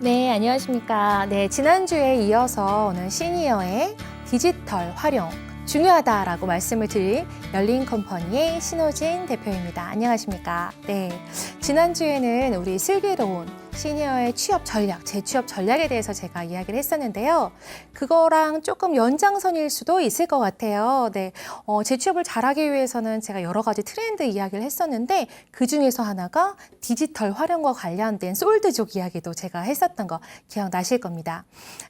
네, 안녕하십니까. 네, 지난주에 이어서 오늘 시니어의 디지털 활용 중요하다라고 말씀을 드린 열린컴퍼니의 신호진 대표입니다. 안녕하십니까. 네, 지난주에는 우리 슬기로운 시니어의 취업 전략, 재취업 전략에 대해서 제가 이야기를 했었는데요. 그거랑 조금 연장선일 수도 있을 것 같아요. 네, 재취업을 잘하기 위해서는 제가 여러 가지 트렌드 이야기를 했었는데 그중에서 하나가 디지털 활용과 관련된 솔드족 이야기도 제가 했었던 거 기억나실 겁니다.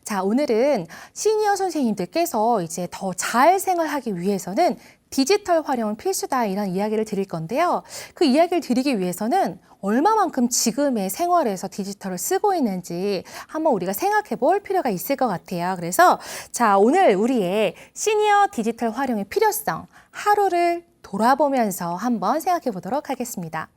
자, 오늘은 시니어 선생님들께서 이제 더 잘 생활하기 위해서는 디지털 활용은 필수다 이런 이야기를 드릴 건데요. 그 이야기를 드리기 위해서는 얼마만큼 지금의 생활에서 디지털을 쓰고 있는지 한번 우리가 생각해 볼 필요가 있을 것 같아요. 그래서 자, 오늘 우리의 시니어 디지털 활용의 필요성 하루를 돌아보면서 한번 생각해 보도록 하겠습니다.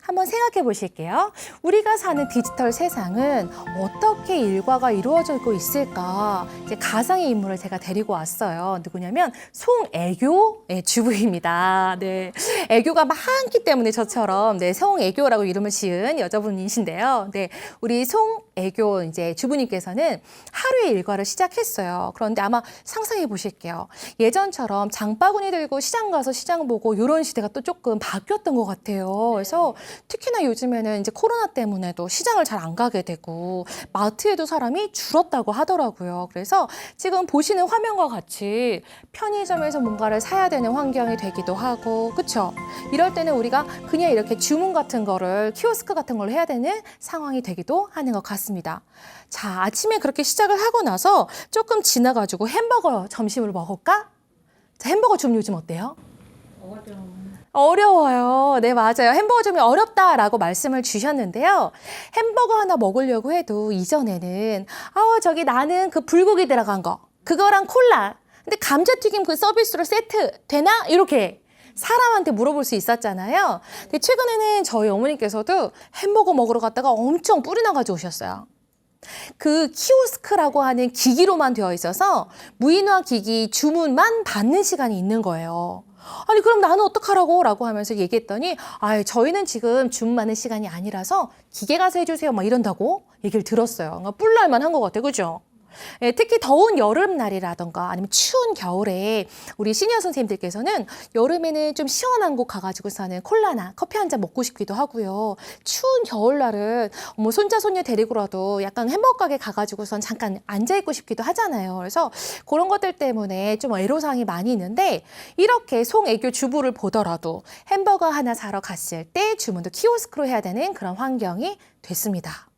한번 생각해 보실게요. 우리가 사는 디지털 세상은 어떻게 일과가 이루어지고 있을까? 이제 가상의 인물을 제가 데리고 왔어요. 누구냐면 송애교의 주부입니다. 네, 애교가 많기 때문에 저처럼 네, 송애교라고 이름을 지은 여자분이신데요. 네, 우리 송애교 이제 주부님께서는 하루의 일과를 시작했어요. 그런데 아마 상상해 보실게요. 예전처럼 장바구니 들고 시장 가서 시장 보고 이런 시대가 또 조금 바뀌었던 것 같아요. 그래서 특히나 요즘에는 이제 코로나 때문에도 시장을 잘 안 가게 되고 마트에도 사람이 줄었다고 하더라고요. 그래서 지금 보시는 화면과 같이 편의점에서 뭔가를 사야 되는 환경이 되기도 하고, 그렇죠? 이럴 때는 우리가 그냥 이렇게 주문 같은 거를 키오스크 같은 걸 해야 되는 상황이 되기도 하는 것 같습니다. 자, 아침에 그렇게 시작을 하고 나서 조금 지나가지고 햄버거 점심을 먹을까? 자, 햄버거 좀 요즘 어때요? 어려워요. 네, 맞아요. 햄버거 좀 어렵다라고 말씀을 주셨는데요. 햄버거 하나 먹으려고 해도 이전에는 저기 나는 그 불고기 들어간 거 그거랑 콜라 근데 감자튀김 그 서비스로 세트 되나? 이렇게 사람한테 물어볼 수 있었잖아요. 근데 최근에는 저희 어머니께서도 햄버거 먹으러 갔다가 엄청 뿔이 나가지고 오셨어요. 그 키오스크라고 하는 기기로만 되어 있어서 무인화 기기 주문만 받는 시간이 있는 거예요. 아니 그럼 나는 어떡하라고? 라고 하면서 얘기했더니 저희는 지금 주문 받는 시간이 아니라서 기계 가서 해주세요 막 이런다고 얘기를 들었어요. 그러니까 뿔날만 한 것 같아요. 그죠? 예, 특히 더운 여름날이라던가 아니면 추운 겨울에 우리 시니어 선생님들께서는 여름에는 좀 시원한 곳 가가지고서는 콜라나 커피 한 잔 먹고 싶기도 하고요. 추운 겨울날은 손자 손녀 데리고라도 약간 햄버거 가게 가가지고선 잠깐 앉아있고 싶기도 하잖아요. 그래서 그런 것들 때문에 좀 애로사항이 많이 있는데 이렇게 송애교 주부를 보더라도 햄버거 하나 사러 갔을 때 주문도 키오스크로 해야 되는 그런 환경이 됐습니다.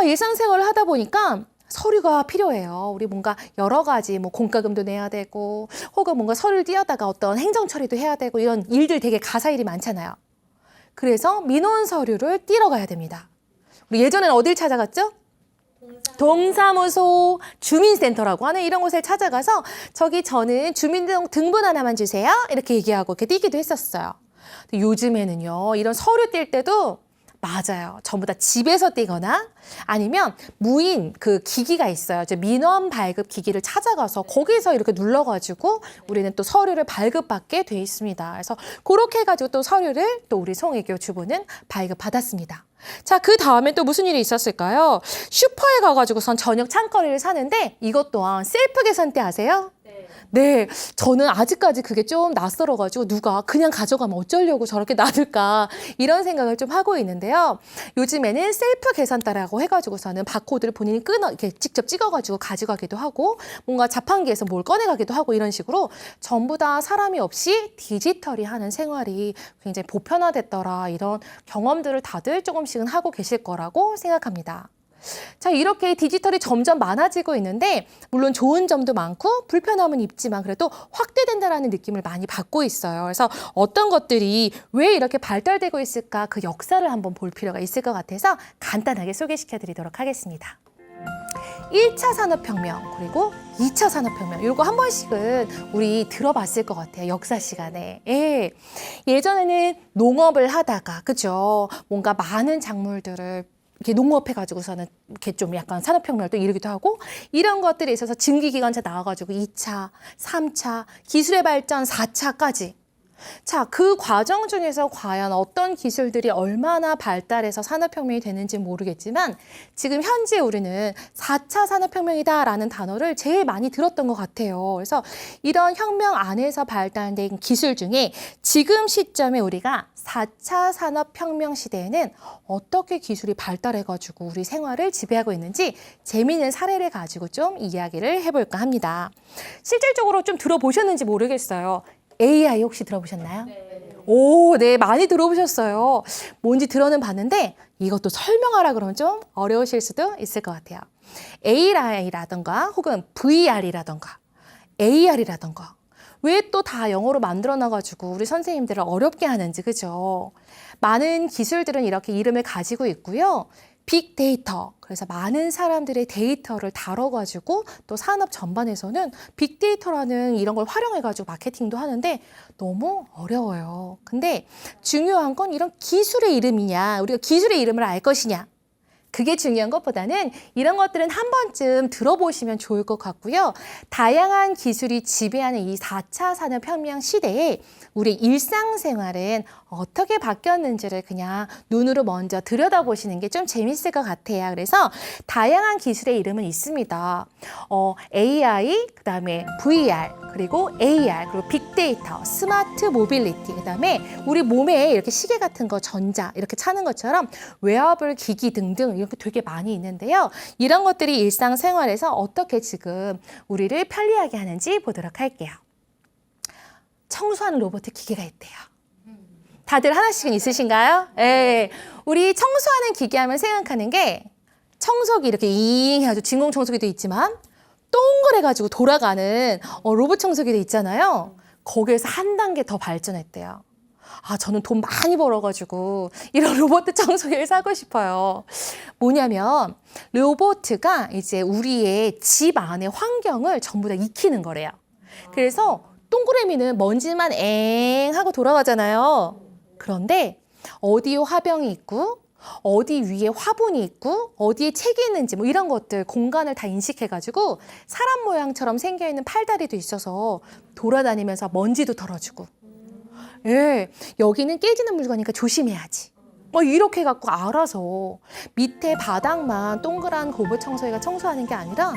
일상생활을 하다 보니까 서류가 필요해요. 우리 뭔가 여러 가지 공과금도 내야 되고 혹은 뭔가 서류를 띄어다가 어떤 행정 처리도 해야 되고 이런 일들 되게 가사일이 많잖아요. 그래서 민원 서류를 띄러 가야 됩니다. 우리 예전에는 어딜 찾아갔죠? 동사무소, 주민센터라고 하는 이런 곳을 찾아가서 저는 주민등본 하나만 주세요. 이렇게 얘기하고 이렇게 띄기도 했었어요. 근데 요즘에는요, 이런 서류 띨 때도 맞아요. 전부 다 집에서 띄거나 아니면 무인 그 기기가 있어요. 민원 발급 기기를 찾아가서 거기서 이렇게 눌러가지고 우리는 또 서류를 발급받게 돼 있습니다. 그래서 그렇게 해가지고 또 서류를 또 우리 송애교 주부는 발급받았습니다. 자, 그 다음에 또 무슨 일이 있었을까요? 슈퍼에 가가지고선 저녁 찬거리를 사는데 이것 또한 셀프 계산대 아세요? 네, 저는 아직까지 그게 좀 낯설어가지고 누가 그냥 가져가면 어쩌려고 저렇게 놔둘까 이런 생각을 좀 하고 있는데요. 요즘에는 셀프 계산대라고 해가지고서는 바코드를 본인이 이렇게 직접 찍어가지고 가져가기도 하고 뭔가 자판기에서 뭘 꺼내가기도 하고 이런 식으로 전부 다 사람이 없이 디지털이 하는 생활이 굉장히 보편화됐더라 이런 경험들을 다들 조금씩은 하고 계실 거라고 생각합니다. 자, 이렇게 디지털이 점점 많아지고 있는데 물론 좋은 점도 많고 불편함은 있지만 그래도 확대된다라는 느낌을 많이 받고 있어요. 그래서 어떤 것들이 왜 이렇게 발달되고 있을까 그 역사를 한번 볼 필요가 있을 것 같아서 간단하게 소개시켜 드리도록 하겠습니다. 1차 산업혁명 그리고 2차 산업혁명 이거 한 번씩은 우리 들어봤을 것 같아요. 역사 시간에. 예. 예전에는 농업을 하다가 그죠? 뭔가 많은 작물들을 이렇게 농업해가지고서는 이렇게 좀 약간 산업혁명을 또 이루기도 하고 이런 것들에 있어서 증기기관차 나와가지고 2차, 3차, 기술의 발전 4차까지 자, 그 과정 중에서 과연 어떤 기술들이 얼마나 발달해서 산업혁명이 되는지 모르겠지만 지금 현재 우리는 4차 산업혁명이다라는 단어를 제일 많이 들었던 것 같아요. 그래서 이런 혁명 안에서 발달된 기술 중에 지금 시점에 우리가 4차 산업혁명 시대에는 어떻게 기술이 발달해가지고 우리 생활을 지배하고 있는지 재미있는 사례를 가지고 좀 이야기를 해볼까 합니다. 실질적으로 좀 들어보셨는지 모르겠어요. AI 혹시 들어보셨나요? 네. 오, 네, 많이 들어보셨어요. 뭔지 들어는 봤는데 이것도 설명하라 그러면 좀 어려우실 수도 있을 것 같아요. AI라던가 혹은 VR이라던가 AR이라던가 왜 또 다 영어로 만들어놔가지고 우리 선생님들을 어렵게 하는지, 그죠? 많은 기술들은 이렇게 이름을 가지고 있고요. 빅데이터, 그래서 많은 사람들의 데이터를 다뤄가지고 또 산업 전반에서는 빅데이터라는 이런 걸 활용해가지고 마케팅도 하는데 너무 어려워요. 근데 중요한 건 이런 기술의 이름이냐, 우리가 기술의 이름을 알 것이냐. 그게 중요한 것보다는 이런 것들은 한 번쯤 들어보시면 좋을 것 같고요. 다양한 기술이 지배하는 이 4차 산업혁명 시대에 우리 일상생활은 어떻게 바뀌었는지를 그냥 눈으로 먼저 들여다보시는 게 좀 재밌을 것 같아요. 그래서 다양한 기술의 이름은 있습니다. AI, 그다음에 VR, 그리고 AR, 그리고 빅데이터, 스마트 모빌리티, 그다음에 우리 몸에 이렇게 시계 같은 거 전자 이렇게 차는 것처럼 웨어블 기기 등등 이렇게 되게 많이 있는데요. 이런 것들이 일상생활에서 어떻게 지금 우리를 편리하게 하는지 보도록 할게요. 청소하는 로봇 기계가 있대요. 다들 하나씩은 있으신가요? 네. 우리 청소하는 기계 하면 생각하는 게 청소기 이렇게 잉 해가지고 진공 청소기도 있지만 동그래가지고 돌아가는 로봇 청소기도 있잖아요. 거기에서 한 단계 더 발전했대요. 아, 저는 돈 많이 벌어가지고 이런 로봇 청소기를 사고 싶어요. 뭐냐면 로봇가 이제 우리의 집 안의 환경을 전부 다 익히는 거래요. 그래서 동그라미는 먼지만 엥 하고 돌아가잖아요. 그런데 어디에 화병이 있고 어디 위에 화분이 있고 어디에 책이 있는지 뭐 이런 것들 공간을 다 인식해가지고 사람 모양처럼 생겨있는 팔다리도 있어서 돌아다니면서 먼지도 덜어주고 예, 여기는 깨지는 물건이니까 조심해야지. 뭐 이렇게 갖고 알아서 밑에 바닥만 동그란 로봇 청소기가 청소하는 게 아니라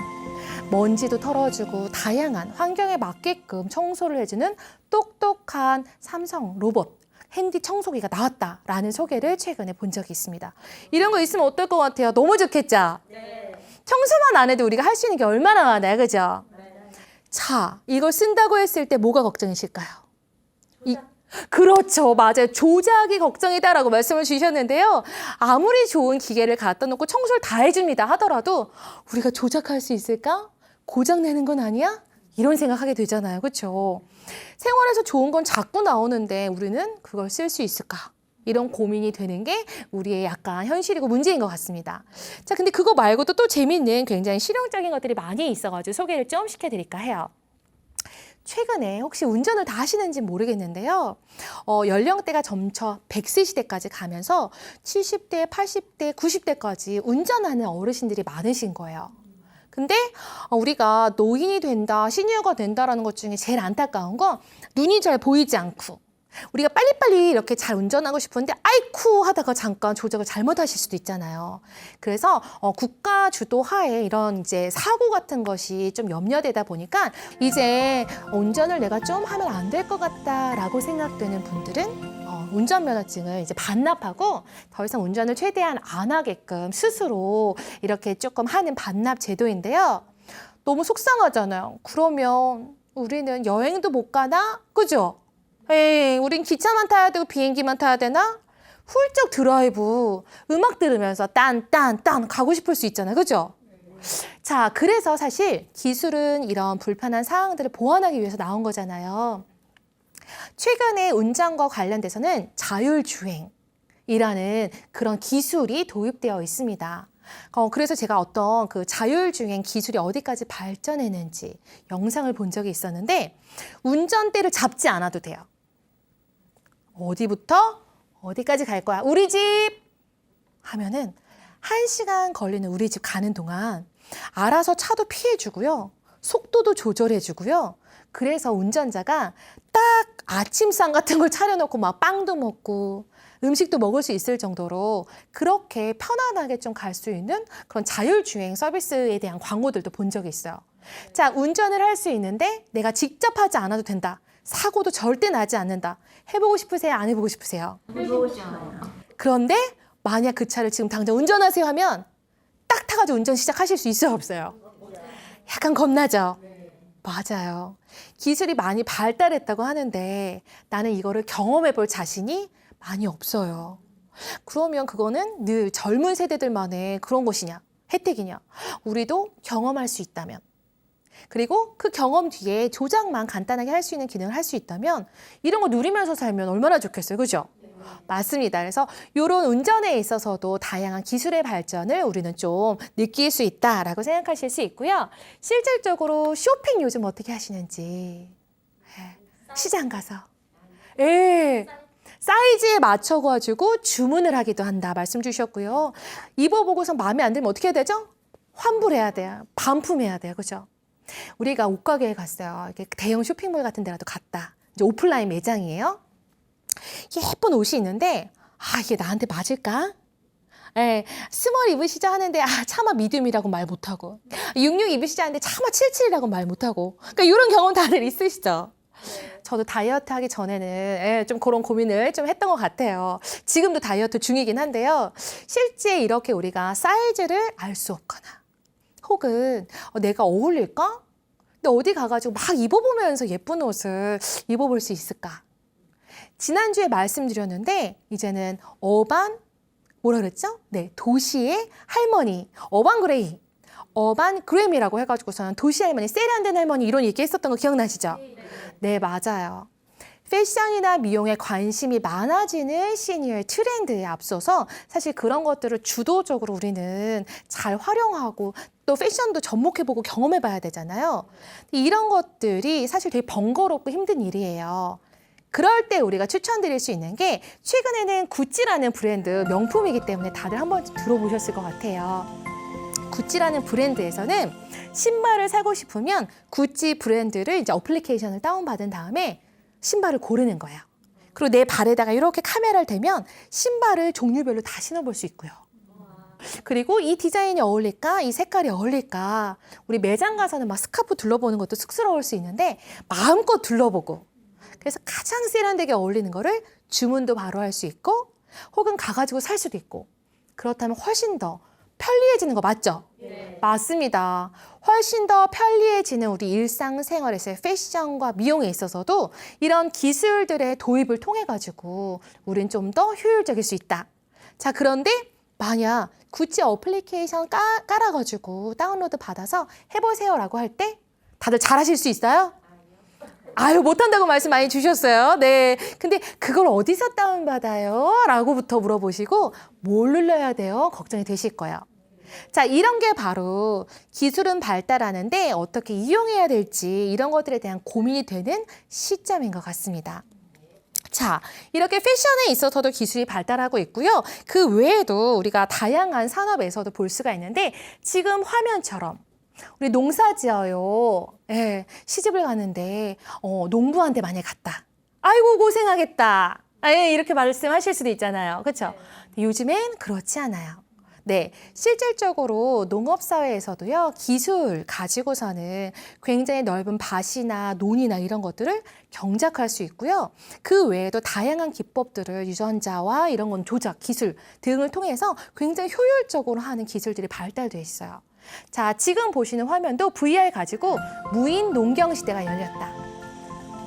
먼지도 털어주고 다양한 환경에 맞게끔 청소를 해주는 똑똑한 삼성 로봇 핸디 청소기가 나왔다라는 소개를 최근에 본 적이 있습니다. 이런 거 있으면 어떨 것 같아요? 너무 좋겠죠? 네. 청소만 안 해도 우리가 할 수 있는 게 얼마나 많아요, 그죠? 네. 자, 이걸 쓴다고 했을 때 뭐가 걱정이실까요? 그렇죠. 맞아요. 조작이 걱정이다라고 말씀을 주셨는데요. 아무리 좋은 기계를 갖다 놓고 청소를 다 해줍니다 하더라도 우리가 조작할 수 있을까? 고장내는 건 아니야? 이런 생각하게 되잖아요. 그렇죠? 생활에서 좋은 건 자꾸 나오는데 우리는 그걸 쓸 수 있을까? 이런 고민이 되는 게 우리의 약간 현실이고 문제인 것 같습니다. 자, 근데 그거 말고도 또 재밌는 굉장히 실용적인 것들이 많이 있어가지고 소개를 좀 시켜드릴까 해요. 최근에 혹시 운전을 다 하시는지 모르겠는데요. 연령대가 점차 100세 시대까지 가면서 70대, 80대, 90대까지 운전하는 어르신들이 많으신 거예요. 근데 우리가 노인이 된다, 시니어가 된다라는 것 중에 제일 안타까운 건 눈이 잘 보이지 않고 우리가 빨리빨리 이렇게 잘 운전하고 싶은데 아이쿠 하다가 잠깐 조작을 잘못하실 수도 있잖아요. 그래서 국가 주도 하에 이런 이제 사고 같은 것이 좀 염려되다 보니까 이제 운전을 내가 좀 하면 안 될 것 같다라고 생각되는 분들은 운전면허증을 이제 반납하고 더 이상 운전을 최대한 안 하게끔 스스로 이렇게 조금 하는 반납 제도인데요. 너무 속상하잖아요. 그러면 우리는 여행도 못 가나? 그죠? 에이, 우린 기차만 타야 되고 비행기만 타야 되나? 훌쩍 드라이브, 음악 들으면서 딴 가고 싶을 수 있잖아요. 그죠? 자, 그래서 사실 기술은 이런 불편한 상황들을 보완하기 위해서 나온 거잖아요. 최근에 운전과 관련돼서는 자율주행이라는 그런 기술이 도입되어 있습니다. 그래서 제가 어떤 그 자율주행 기술이 어디까지 발전했는지 영상을 본 적이 있었는데 운전대를 잡지 않아도 돼요. 어디부터 어디까지 갈 거야? 우리 집! 하면은 1시간 걸리는 우리 집 가는 동안 알아서 차도 피해주고요. 속도도 조절해주고요. 그래서 운전자가 딱 아침상 같은 걸 차려놓고 막 빵도 먹고 음식도 먹을 수 있을 정도로 그렇게 편안하게 좀 갈 수 있는 그런 자율주행 서비스에 대한 광고들도 본 적이 있어요. 자, 운전을 할 수 있는데 내가 직접 하지 않아도 된다. 사고도 절대 나지 않는다. 해보고 싶으세요? 안 해보고 싶으세요? 해보고 싶어요. 그런데 만약 그 차를 지금 당장 운전하세요 하면 딱 타가지고 운전 시작하실 수 있어요? 없어요? 약간 겁나죠? 맞아요. 기술이 많이 발달했다고 하는데 나는 이거를 경험해 볼 자신이 많이 없어요. 그러면 그거는 늘 젊은 세대들만의 그런 것이냐, 혜택이냐. 우리도 경험할 수 있다면, 그리고 그 경험 뒤에 조작만 간단하게 할 수 있는 기능을 할 수 있다면 이런 거 누리면서 살면 얼마나 좋겠어요. 그죠? 맞습니다. 그래서 이런 운전에 있어서도 다양한 기술의 발전을 우리는 좀 느낄 수 있다라고 생각하실 수 있고요. 실질적으로 쇼핑 요즘 어떻게 하시는지. 시장 가서. 예. 사이즈에 맞춰가지고 주문을 하기도 한다 말씀 주셨고요. 입어보고서 마음에 안 들면 어떻게 해야 되죠? 환불해야 돼요. 반품해야 돼요. 그죠? 우리가 옷가게에 갔어요. 이렇게 대형 쇼핑몰 같은 데라도 갔다. 이제 오프라인 매장이에요. 예쁜 옷이 있는데 이게 나한테 맞을까? 예, 스몰 입으시죠 하는데 차마 미디움이라고 말 못하고 66 입으시죠 하는데 차마 77이라고 말 못하고 그러니까 이런 경험 다들 있으시죠? 저도 다이어트 하기 전에는 좀 그런 고민을 좀 했던 것 같아요. 지금도 다이어트 중이긴 한데요. 실제 이렇게 우리가 사이즈를 알 수 없거나 혹은 내가 어울릴까? 근데 어디 가가지고 막 입어보면서 예쁜 옷을 입어볼 수 있을까? 지난주에 말씀드렸는데 이제는 뭐라 그랬죠? 네, 도시의 할머니, 어반 그레이, 어반 그램이라고 해가지고서는 도시 할머니, 세련된 할머니 이런 얘기 했었던 거 기억나시죠? 네, 맞아요. 패션이나 미용에 관심이 많아지는 시니어의 트렌드에 앞서서 사실 그런 것들을 주도적으로 우리는 잘 활용하고 또 패션도 접목해보고 경험해봐야 되잖아요. 이런 것들이 사실 되게 번거롭고 힘든 일이에요. 그럴 때 우리가 추천드릴 수 있는 게 최근에는 구찌라는 브랜드 명품이기 때문에 다들 한번 들어보셨을 것 같아요. 구찌라는 브랜드에서는 신발을 사고 싶으면 구찌 브랜드를 이제 어플리케이션을 다운받은 다음에 신발을 고르는 거예요. 그리고 내 발에다가 이렇게 카메라를 대면 신발을 종류별로 다 신어볼 수 있고요. 그리고 이 디자인이 어울릴까? 이 색깔이 어울릴까? 우리 매장 가서는 막 스카프 둘러보는 것도 쑥스러울 수 있는데 마음껏 둘러보고 그래서 가장 세련되게 어울리는 거를 주문도 바로 할 수 있고 혹은 가가지고 살 수도 있고 그렇다면 훨씬 더 편리해지는 거 맞죠? 네. 맞습니다. 훨씬 더 편리해지는 우리 일상생활에서의 패션과 미용에 있어서도 이런 기술들의 도입을 통해 가지고 우린 좀 더 효율적일 수 있다. 자, 그런데 만약 구찌 어플리케이션 깔아가지고 다운로드 받아서 해보세요라고 할 때 다들 잘하실 수 있어요? 못한다고 말씀 많이 주셨어요. 네. 근데 그걸 어디서 다운받아요? 라고부터 물어보시고 뭘 눌러야 돼요? 걱정이 되실 거예요. 자, 이런 게 바로 기술은 발달하는데 어떻게 이용해야 될지 이런 것들에 대한 고민이 되는 시점인 것 같습니다. 자, 이렇게 패션에 있어서도 기술이 발달하고 있고요. 그 외에도 우리가 다양한 산업에서도 볼 수가 있는데 지금 화면처럼 우리 농사 지어요. 예, 시집을 가는데 농부한테 만약에 갔다. 아이고 고생하겠다. 이렇게 말씀하실 수도 있잖아요. 그렇죠? 요즘엔 그렇지 않아요. 네, 실질적으로 농업사회에서도요, 기술 가지고서는 굉장히 넓은 밭이나 논이나 이런 것들을 경작할 수 있고요. 그 외에도 다양한 기법들을 유전자와 이런 건 조작, 기술 등을 통해서 굉장히 효율적으로 하는 기술들이 발달되어 있어요. 자, 지금 보시는 화면도 VR 가지고 무인 농경 시대가 열렸다.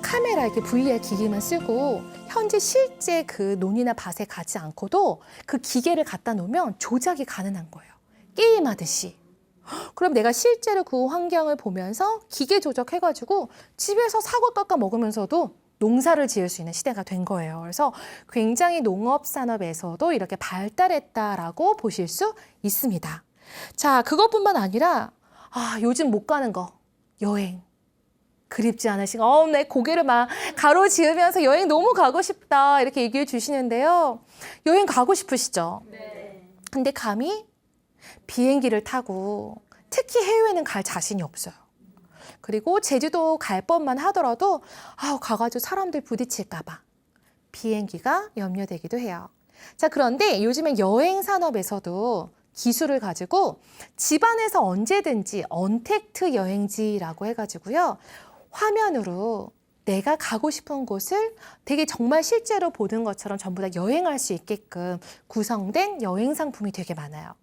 카메라 이렇게 VR 기기만 쓰고 현재 실제 그 논이나 밭에 가지 않고도 그 기계를 갖다 놓으면 조작이 가능한 거예요. 게임하듯이. 그럼 내가 실제로 그 환경을 보면서 기계 조작해가지고 집에서 사과 깎아 먹으면서도 농사를 지을 수 있는 시대가 된 거예요. 그래서 굉장히 농업산업에서도 이렇게 발달했다라고 보실 수 있습니다. 자, 그것뿐만 아니라 요즘 못 가는 거, 여행. 그립지 않으신가? 내 고개를 막 가로지으면서 여행 너무 가고 싶다 이렇게 얘기해 주시는데요. 여행 가고 싶으시죠? 네. 근데 감히 비행기를 타고 특히 해외는 갈 자신이 없어요. 그리고 제주도 갈 뻔만 하더라도 가가지고 사람들 부딪힐까 봐 비행기가 염려되기도 해요. 자, 그런데 요즘에 여행 산업에서도 기술을 가지고 집안에서 언제든지 언택트 여행지라고 해가지고요. 화면으로 내가 가고 싶은 곳을 되게 정말 실제로 보는 것처럼 전부 다 여행할 수 있게끔 구성된 여행 상품이 되게 많아요.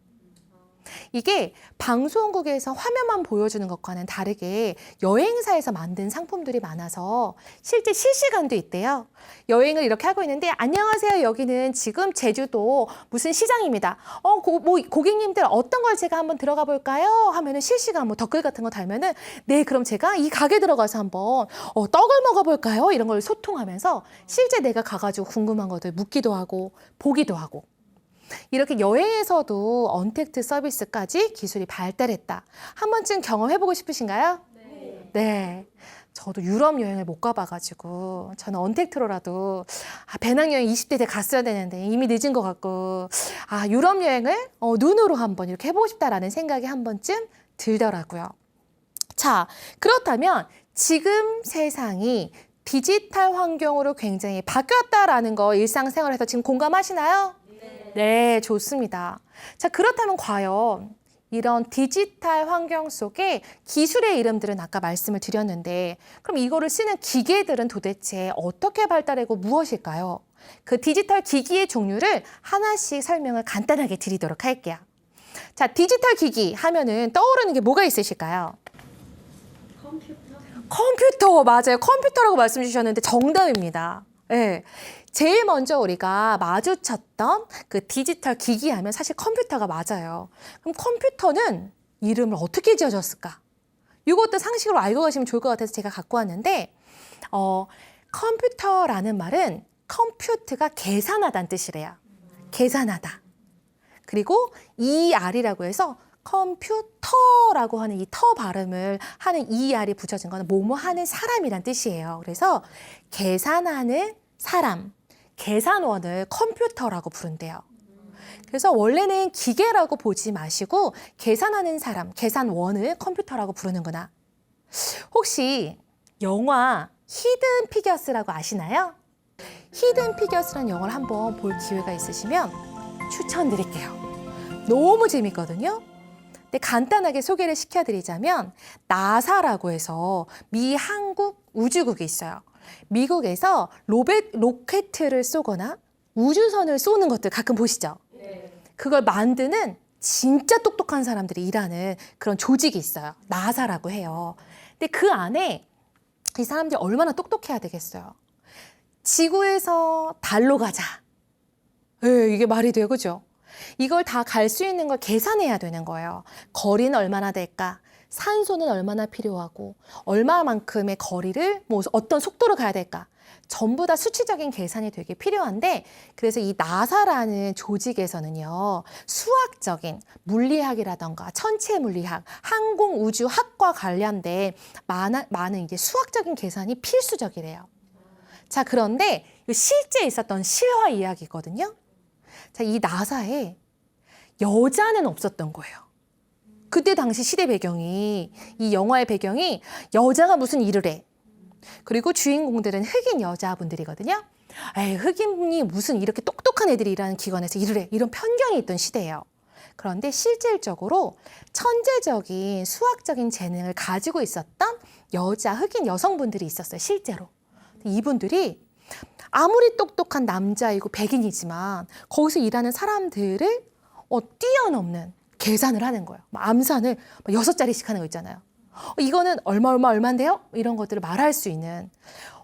이게 방송국에서 화면만 보여주는 것과는 다르게 여행사에서 만든 상품들이 많아서 실제 실시간도 있대요. 여행을 이렇게 하고 있는데 안녕하세요. 여기는 지금 제주도 무슨 시장입니다. 고객님들 어떤 걸 제가 한번 들어가 볼까요? 하면은 실시간 댓글 같은 거 달면은 네, 그럼 제가 이 가게 들어가서 한번 떡을 먹어볼까요? 이런 걸 소통하면서 실제 내가 가가지고 궁금한 것들 묻기도 하고 보기도 하고 이렇게 여행에서도 언택트 서비스까지 기술이 발달했다. 한 번쯤 경험해보고 싶으신가요? 네. 저도 유럽 여행을 못 가봐가지고 저는 언택트로라도 배낭여행 20대 때 갔어야 되는데 이미 늦은 것 같고 유럽 여행을 눈으로 한번 이렇게 해보고 싶다라는 생각이 한 번쯤 들더라고요. 자, 그렇다면 지금 세상이 디지털 환경으로 굉장히 바뀌었다라는 거 일상생활에서 지금 공감하시나요? 네, 좋습니다. 자, 그렇다면 과연 이런 디지털 환경 속에 기술의 이름들은 아까 말씀을 드렸는데 그럼 이거를 쓰는 기계들은 도대체 어떻게 발달하고 무엇일까요? 그 디지털 기기의 종류를 하나씩 설명을 간단하게 드리도록 할게요. 자, 디지털 기기 하면은 떠오르는 게 뭐가 있으실까요? 컴퓨터, 맞아요. 컴퓨터라고 말씀 주셨는데 정답입니다. 네. 제일 먼저 우리가 마주쳤던 그 디지털 기기 하면 사실 컴퓨터가 맞아요. 그럼 컴퓨터는 이름을 어떻게 지어졌을까? 이것도 상식으로 알고 가시면 좋을 것 같아서 제가 갖고 왔는데 컴퓨터라는 말은 컴퓨트가 계산하다는 뜻이래요. 계산하다. 그리고 ER이라고 해서 컴퓨터라고 하는 이 터 발음을 하는 ER이 붙여진 거는 뭐뭐 하는 사람이란 뜻이에요. 그래서 계산하는 사람, 계산원을 컴퓨터라고 부른대요. 그래서 원래는 기계라고 보지 마시고 계산하는 사람, 계산원을 컴퓨터라고 부르는구나. 혹시 영화 히든 피겨스라고 아시나요? 히든 피겨스라는 영화를 한번 볼 기회가 있으시면 추천드릴게요. 너무 재밌거든요. 근데 간단하게 소개를 시켜드리자면 나사라고 해서 미 한국 우주국이 있어요. 미국에서 로켓을 쏘거나 우주선을 쏘는 것들 가끔 보시죠? 그걸 만드는 진짜 똑똑한 사람들이 일하는 그런 조직이 있어요. 나사라고 해요. 근데 그 안에 이 사람들이 얼마나 똑똑해야 되겠어요. 지구에서 달로 가자. 이게 말이 돼요, 그죠? 이걸 다 갈 수 있는 걸 계산해야 되는 거예요. 거리는 얼마나 될까? 산소는 얼마나 필요하고 얼마만큼의 거리를 어떤 속도로 가야 될까? 전부 다 수치적인 계산이 되게 필요한데 그래서 이 나사라는 조직에서는요. 수학적인 물리학이라던가 천체 물리학, 항공 우주학과 관련된 많은 이제 수학적인 계산이 필수적이래요. 자, 그런데 실제 있었던 실화 이야기거든요. 자, 이 나사에 여자는 없었던 거예요. 그때 당시 시대 배경이 이 영화의 배경이 여자가 무슨 일을 해. 그리고 주인공들은 흑인 여자분들이거든요. 흑인이 무슨 이렇게 똑똑한 애들이 일하는 기관에서 일을 해. 이런 편견이 있던 시대예요. 그런데 실질적으로 천재적인 수학적인 재능을 가지고 있었던 여자 흑인 여성분들이 있었어요. 실제로. 이분들이 아무리 똑똑한 남자이고 백인이지만 거기서 일하는 사람들을 뛰어넘는 계산을 하는 거예요. 암산을 6자리씩 하는 거 있잖아요. 이거는 얼마인데요? 이런 것들을 말할 수 있는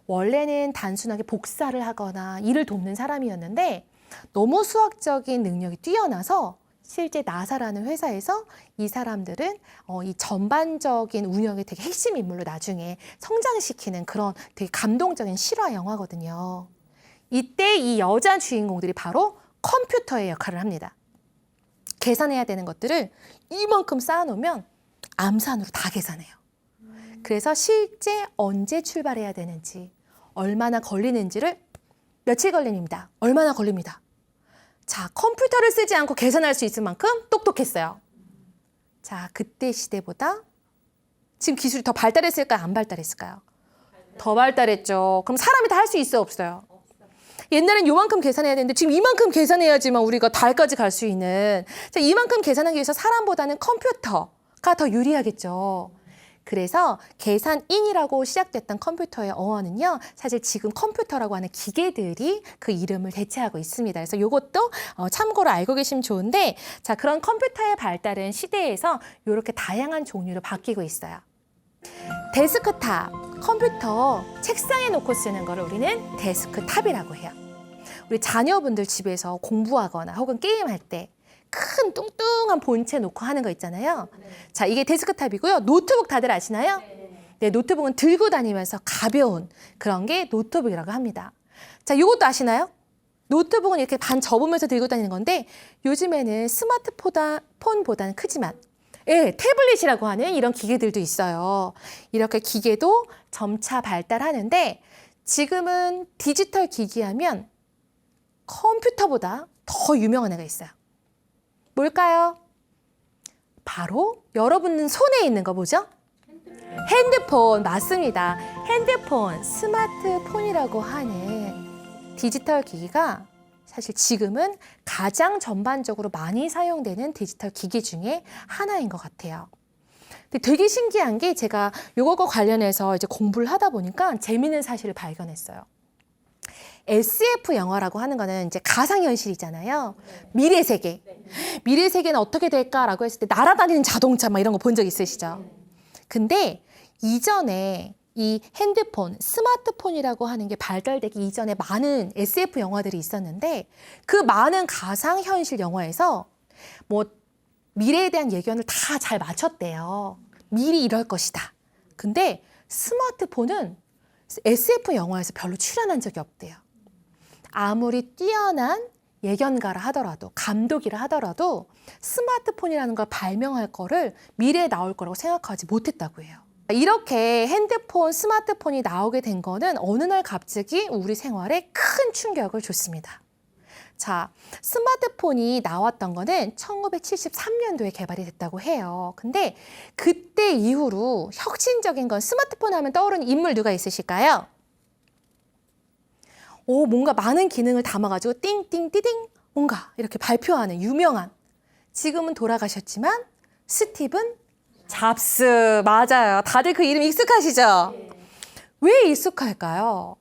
원래는 단순하게 복사를 하거나 일을 돕는 사람이었는데 너무 수학적인 능력이 뛰어나서 실제 나사라는 회사에서 이 사람들은 이 전반적인 운영의 되게 핵심 인물로 나중에 성장시키는 그런 되게 감동적인 실화 영화거든요. 이때 이 여자 주인공들이 바로 컴퓨터의 역할을 합니다. 계산해야 되는 것들을 이만큼 쌓아놓으면 암산으로 다 계산해요. 그래서 실제 언제 출발해야 되는지, 얼마나 걸리는지를 며칠 걸립니다. 얼마나 걸립니다. 자, 컴퓨터를 쓰지 않고 계산할 수 있을 만큼 똑똑했어요. 자, 그때 시대보다 지금 기술이 더 발달했을까요? 안 발달했을까요? 더 발달했죠. 그럼 사람이 다 할 수 있어, 없어요? 옛날엔 요만큼 계산해야 되는데 지금 이만큼 계산해야지만 우리가 달까지 갈 수 있는. 자, 이만큼 계산하기 위해서 사람보다는 컴퓨터가 더 유리하겠죠. 그래서 계산인이라고 시작됐던 컴퓨터의 어원은요, 사실 지금 컴퓨터라고 하는 기계들이 그 이름을 대체하고 있습니다. 그래서 이것도 참고로 알고 계시면 좋은데, 자, 그런 컴퓨터의 발달은 시대에서 이렇게 다양한 종류로 바뀌고 있어요. 데스크탑, 컴퓨터 책상에 놓고 쓰는 거를 우리는 데스크탑이라고 해요. 우리 자녀분들 집에서 공부하거나 혹은 게임할 때 큰 뚱뚱한 본체 놓고 하는 거 있잖아요. 자, 이게 데스크탑이고요. 노트북 다들 아시나요? 네, 노트북은 들고 다니면서 가벼운 그런 게 노트북이라고 합니다. 자, 이것도 아시나요? 노트북은 이렇게 반 접으면서 들고 다니는 건데 요즘에는 스마트폰보다는 크지만 태블릿이라고 하는 이런 기계들도 있어요. 이렇게 기계도 점차 발달하는데 지금은 디지털 기기 하면 컴퓨터보다 더 유명한 애가 있어요. 뭘까요? 바로 여러분 손에 있는 거 뭐죠? 핸드폰, 맞습니다. 핸드폰, 스마트폰이라고 하는 디지털 기기가 사실 지금은 가장 전반적으로 많이 사용되는 디지털 기기 중에 하나인 것 같아요. 근데 되게 신기한 게 제가 이것과 관련해서 이제 공부를 하다 보니까 재미있는 사실을 발견했어요. SF 영화라고 하는 거는 이제 가상현실이잖아요. 미래 세계. 미래 세계는 어떻게 될까라고 했을 때 날아다니는 자동차 막 이런 거 본 적 있으시죠? 근데 이전에 이 핸드폰, 스마트폰이라고 하는 게 발달되기 이전에 많은 SF 영화들이 있었는데 그 많은 가상현실 영화에서 뭐 미래에 대한 예견을 다 잘 맞췄대요. 미리 이럴 것이다. 근데 스마트폰은 SF 영화에서 별로 출연한 적이 없대요. 아무리 뛰어난 예견가라 하더라도 감독이라 하더라도 스마트폰이라는 걸 발명할 거를 미래에 나올 거라고 생각하지 못했다고 해요. 이렇게 핸드폰, 스마트폰이 나오게 된 거는 어느 날 갑자기 우리 생활에 큰 충격을 줬습니다. 자, 스마트폰이 나왔던 거는 1973년도에 개발이 됐다고 해요. 근데 그때 이후로 혁신적인 건 스마트폰 하면 떠오르는 인물 누가 있으실까요? 뭔가 많은 기능을 담아가지고 띵띵띠딩 뭔가 이렇게 발표하는 유명한, 지금은 돌아가셨지만 스티븐 잡스. 맞아요. 다들 그 이름 익숙하시죠? 왜 익숙할까요?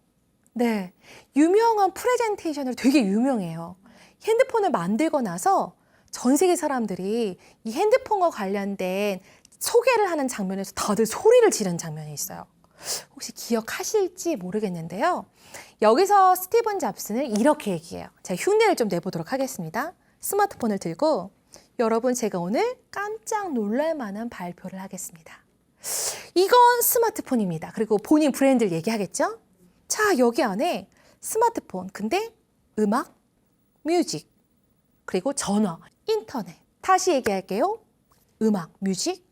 네, 유명한 프레젠테이션으로 되게 유명해요. 핸드폰을 만들고 나서 전 세계 사람들이 이 핸드폰과 관련된 소개를 하는 장면에서 다들 소리를 지르는 장면이 있어요. 혹시 기억하실지 모르겠는데요. 여기서 스티븐 잡스는 이렇게 얘기해요. 제가 흉내를 좀 내보도록 하겠습니다. 스마트폰을 들고 여러분, 제가 오늘 깜짝 놀랄 만한 발표를 하겠습니다. 이건 스마트폰입니다. 그리고 본인 브랜드를 얘기하겠죠? 자, 여기 안에 스마트폰, 근데 음악, 뮤직, 그리고 전화, 인터넷. 다시 얘기할게요. 음악, 뮤직,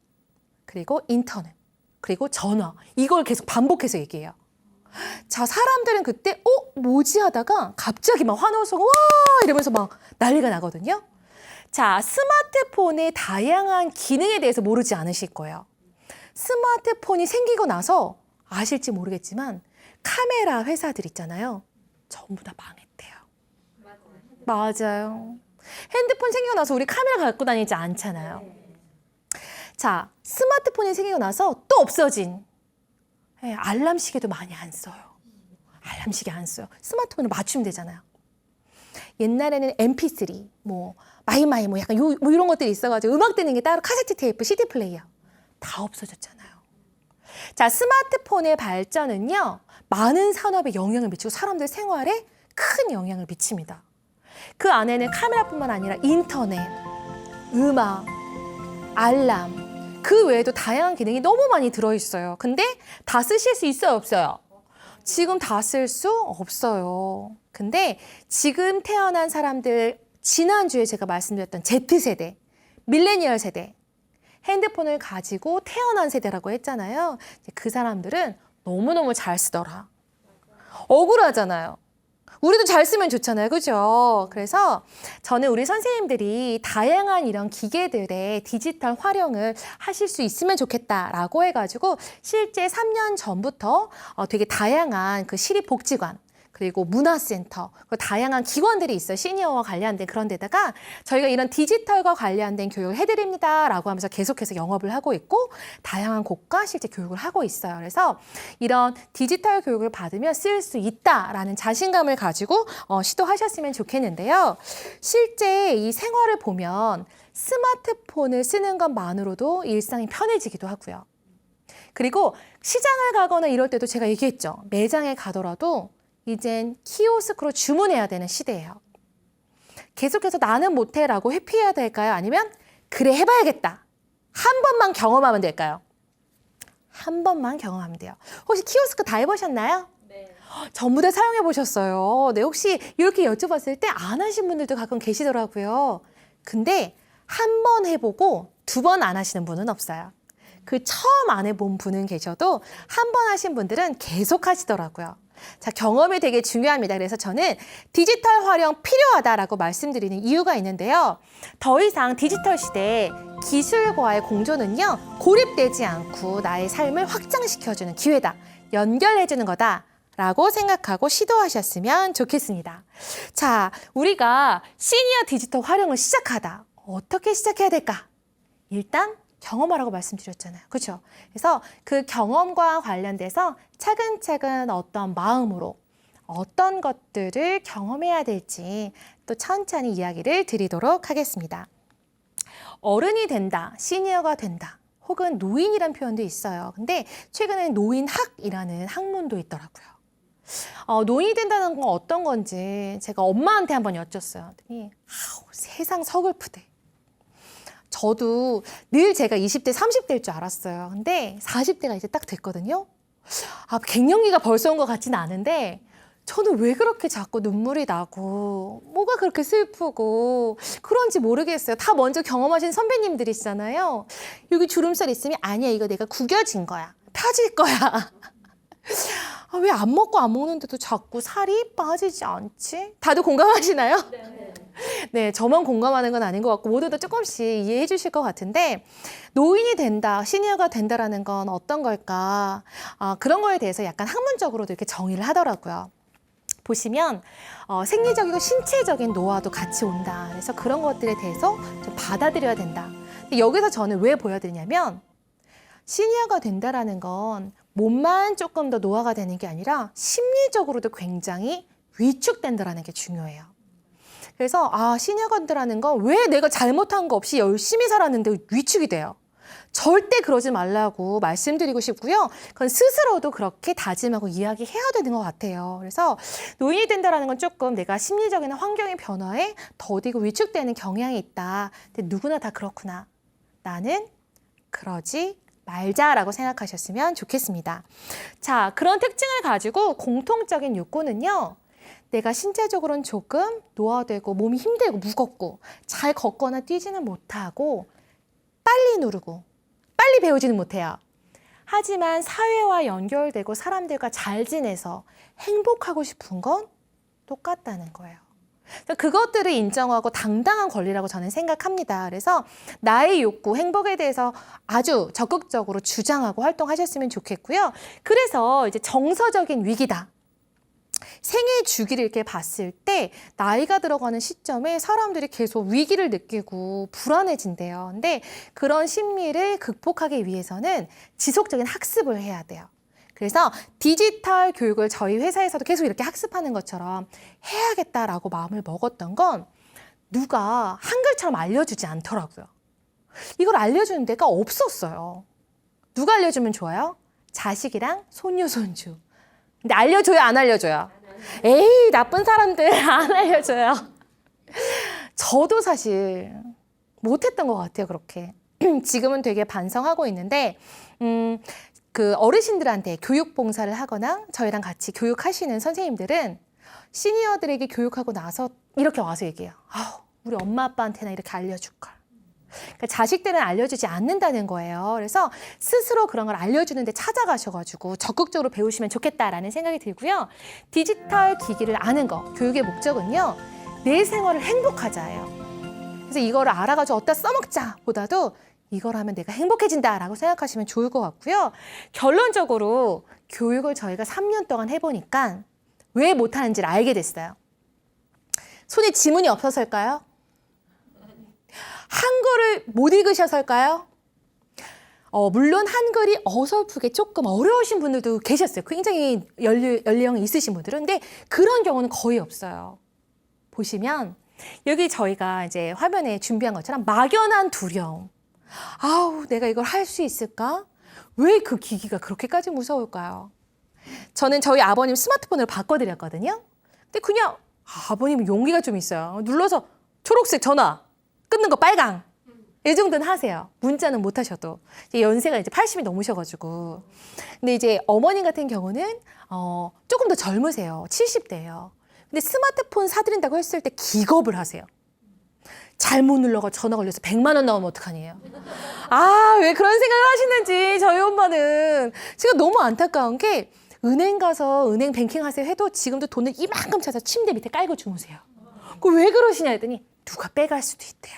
그리고 인터넷, 그리고 전화. 이걸 계속 반복해서 얘기해요. 자, 사람들은 그때 뭐지 하다가 갑자기 막 환호성 와 이러면서 막 난리가 나거든요. 자, 스마트폰의 다양한 기능에 대해서 모르지 않으실 거예요. 스마트폰이 생기고 나서 아실지 모르겠지만 카메라 회사들 있잖아요. 전부 다 망했대요. 맞아요. 핸드폰 생기고 나서 우리 카메라 갖고 다니지 않잖아요. 자, 스마트폰이 생기고 나서 또 없어진 알람 시계도 많이 안 써요. 알람 시계 안 써요. 스마트폰으로 맞추면 되잖아요. 옛날에는 MP3, 마이마이 약간 이런 것들이 있어가지고 음악 듣는 게 따로 카세트 테이프, CD 플레이어 다 없어졌잖아요. 자, 스마트폰의 발전은요, 많은 산업에 영향을 미치고 사람들 생활에 큰 영향을 미칩니다. 그 안에는 카메라뿐만 아니라 인터넷, 음악, 알람, 그 외에도 다양한 기능이 너무 많이 들어있어요. 근데 다 쓰실 수 있어요, 없어요? 지금 다 쓸 수 없어요. 근데 지금 태어난 사람들, 지난주에 제가 말씀드렸던 Z세대, 밀레니얼 세대, 핸드폰을 가지고 태어난 세대라고 했잖아요. 그 사람들은 너무너무 잘 쓰더라. 억울하잖아요. 우리도 잘 쓰면 좋잖아요. 그죠? 그래서 저는 우리 선생님들이 다양한 이런 기계들의 디지털 활용을 하실 수 있으면 좋겠다라고 해가지고 실제 3년 전부터 되게 다양한 그 시립복지관 그리고 문화센터, 다양한 기관들이 있어요. 시니어와 관련된 그런 데다가 저희가 이런 디지털과 관련된 교육을 해드립니다라고 하면서 계속해서 영업을 하고 있고 다양한 곳과 실제 교육을 하고 있어요. 그래서 이런 디지털 교육을 받으면 쓸 수 있다라는 자신감을 가지고 시도하셨으면 좋겠는데요. 실제 이 생활을 보면 스마트폰을 쓰는 것만으로도 일상이 편해지기도 하고요. 그리고 시장을 가거나 이럴 때도 제가 얘기했죠. 매장에 가더라도 이젠 키오스크로 주문해야 되는 시대예요. 계속해서 나는 못해라고 회피해야 될까요? 아니면 그래 해봐야겠다. 한 번만 경험하면 될까요? 한 번만 경험하면 돼요. 혹시 키오스크 다 해보셨나요? 네. 전부 다 사용해 보셨어요. 네, 혹시 이렇게 여쭤봤을 때 안 하신 분들도 가끔 계시더라고요. 근데 한 번 해보고 2번 안 하시는 분은 없어요. 그 처음 안 해본 분은 계셔도 한 번 하신 분들은 계속 하시더라고요. 자, 경험이 되게 중요합니다. 그래서 저는 디지털 활용 필요하다라고 말씀드리는 이유가 있는데요. 더 이상 디지털 시대에 기술과의 공존은요, 고립되지 않고 나의 삶을 확장시켜주는 기회다. 연결해주는 거다. 라고 생각하고 시도하셨으면 좋겠습니다. 자, 우리가 시니어 디지털 활용을 시작하다. 어떻게 시작해야 될까? 일단 경험하라고 말씀드렸잖아요. 그렇죠? 그래서 그 경험과 관련돼서 차근차근 어떤 마음으로 어떤 것들을 경험해야 될지 또 천천히 이야기를 드리도록 하겠습니다. 어른이 된다, 시니어가 된다, 혹은 노인이라는 표현도 있어요. 근데 최근에 노인학이라는 학문도 있더라고요. 노인이 된다는 건 어떤 건지 제가 엄마한테 한번 여쭸어요. 세상 서글프대. 저도 늘 제가 20대, 30대일 줄 알았어요. 근데 40대가 이제 딱 됐거든요. 갱년기가 벌써 온 것 같지는 않은데 저는 왜 그렇게 자꾸 눈물이 나고 뭐가 그렇게 슬프고 그런지 모르겠어요. 다 먼저 경험하신 선배님들이시잖아요. 여기 주름살 있으면 아니야, 이거 내가 구겨진 거야. 펴질 거야. 왜 안 먹고 안 먹는데도 자꾸 살이 빠지지 않지? 다들 공감하시나요? 네. 네, 저만 공감하는 건 아닌 것 같고 모두도 조금씩 이해해 주실 것 같은데 노인이 된다, 시니어가 된다라는 건 어떤 걸까? 그런 거에 대해서 약간 학문적으로도 이렇게 정의를 하더라고요. 보시면 생리적이고 신체적인 노화도 같이 온다. 그래서 그런 것들에 대해서 좀 받아들여야 된다. 근데 여기서 저는 왜 보여드리냐면 시니어가 된다라는 건 몸만 조금 더 노화가 되는 게 아니라 심리적으로도 굉장히 위축된다라는 게 중요해요. 그래서 시니어가 된다라는 건 왜 내가 잘못한 거 없이 열심히 살았는데 위축이 돼요. 절대 그러지 말라고 말씀드리고 싶고요. 그건 스스로도 그렇게 다짐하고 이야기해야 되는 것 같아요. 그래서 노인이 된다라는 건 조금 내가 심리적인 환경의 변화에 더디고 위축되는 경향이 있다. 근데 누구나 다 그렇구나. 나는 그러지 말자라고 생각하셨으면 좋겠습니다. 자, 그런 특징을 가지고 공통적인 욕구는요. 내가 신체적으로는 조금 노화되고 몸이 힘들고 무겁고 잘 걷거나 뛰지는 못하고 빨리 누르고 빨리 배우지는 못해요. 하지만 사회와 연결되고 사람들과 잘 지내서 행복하고 싶은 건 똑같다는 거예요. 그것들을 인정하고 당당한 권리라고 저는 생각합니다. 그래서 나의 욕구, 행복에 대해서 아주 적극적으로 주장하고 활동하셨으면 좋겠고요. 그래서 이제 정서적인 위기다. 생애 주기를 이렇게 봤을 때 나이가 들어가는 시점에 사람들이 계속 위기를 느끼고 불안해진대요. 근데 그런 심리를 극복하기 위해서는 지속적인 학습을 해야 돼요. 그래서 디지털 교육을 저희 회사에서도 계속 이렇게 학습하는 것처럼 해야겠다라고 마음을 먹었던 건 누가 한글처럼 알려주지 않더라고요. 이걸 알려주는 데가 없었어요. 누가 알려주면 좋아요? 자식이랑 손주, 손주. 근데 알려줘요, 안 알려줘요? 에이, 나쁜 사람들 안 알려줘요. 저도 사실 못했던 것 같아요, 그렇게. 지금은 되게 반성하고 있는데 그 어르신들한테 교육 봉사를 하거나 저희랑 같이 교육하시는 선생님들은 시니어들에게 교육하고 나서 이렇게 와서 얘기해요. 우리 엄마 아빠한테나 이렇게 알려줄걸. 그러니까 자식들은 알려주지 않는다는 거예요. 그래서 스스로 그런 걸 알려주는데 찾아가셔가지고 적극적으로 배우시면 좋겠다라는 생각이 들고요. 디지털 기기를 아는 거, 교육의 목적은요. 내 생활을 행복하자예요. 그래서 이거를 알아가지고 어디다 써먹자 보다도 이걸 하면 내가 행복해진다라고 생각하시면 좋을 것 같고요. 결론적으로 교육을 저희가 3년 동안 해보니까 왜 못하는지를 알게 됐어요. 손에 지문이 없어서일까요? 한글을 못 읽으셔서일까요? 물론 한글이 어설프게 조금 어려우신 분들도 계셨어요. 굉장히 연령이 있으신 분들은. 근데 그런 경우는 거의 없어요. 보시면 여기 저희가 이제 화면에 준비한 것처럼 막연한 두려움. 아우, 내가 이걸 할 수 있을까? 왜 그 기기가 그렇게까지 무서울까요? 저는 저희 아버님 스마트폰으로 바꿔드렸거든요. 근데 그냥 아버님 용기가 좀 있어요. 눌러서 초록색 전화, 끊는 거 빨강. 이 정도는 하세요. 문자는 못 하셔도. 이제 연세가 이제 80이 넘으셔가지고. 근데 이제 어머님 같은 경우는 조금 더 젊으세요. 70대예요. 근데 스마트폰 사드린다고 했을 때 기겁을 하세요. 잘못 눌러가 전화 걸려서 100만 원 나오면 어떡하니에요? 아, 왜 그런 생각을 하시는지 저희 엄마는. 제가 너무 안타까운 게 은행 가서 은행 뱅킹 하세요 해도 지금도 돈을 이만큼 찾아 침대 밑에 깔고 주무세요. 왜 그러시냐 했더니 누가 빼갈 수도 있대요.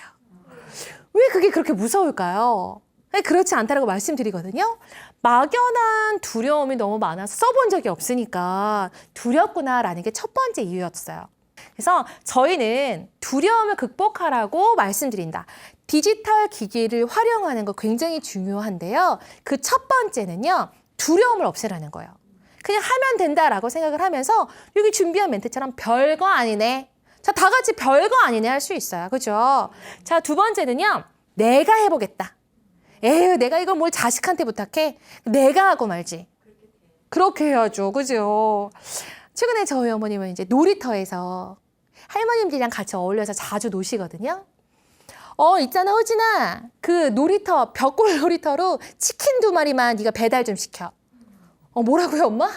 왜 그게 그렇게 무서울까요? 그렇지 않다라고 말씀드리거든요. 막연한 두려움이 너무 많아서 써본 적이 없으니까 두렵구나라는 게 첫 번째 이유였어요. 그래서 저희는 두려움을 극복하라고 말씀드린다. 디지털 기기를 활용하는 거 굉장히 중요한데요. 그 첫 번째는요. 두려움을 없애라는 거예요. 그냥 하면 된다라고 생각을 하면서 여기 준비한 멘트처럼 별거 아니네. 자, 다 같이 별거 아니네 할 수 있어요. 그죠? 자, 두 번째는요. 내가 해보겠다. 에휴, 내가 이걸 뭘 자식한테 부탁해? 내가 하고 말지. 그렇게 해야죠. 그죠? 최근에 저희 어머님은 이제 놀이터에서 할머님들이랑 같이 어울려서 자주 노시거든요. 있잖아, 호진아. 그 놀이터, 벽골 놀이터로 치킨 2마리만 네가 배달 좀 시켜. 뭐라고요, 엄마?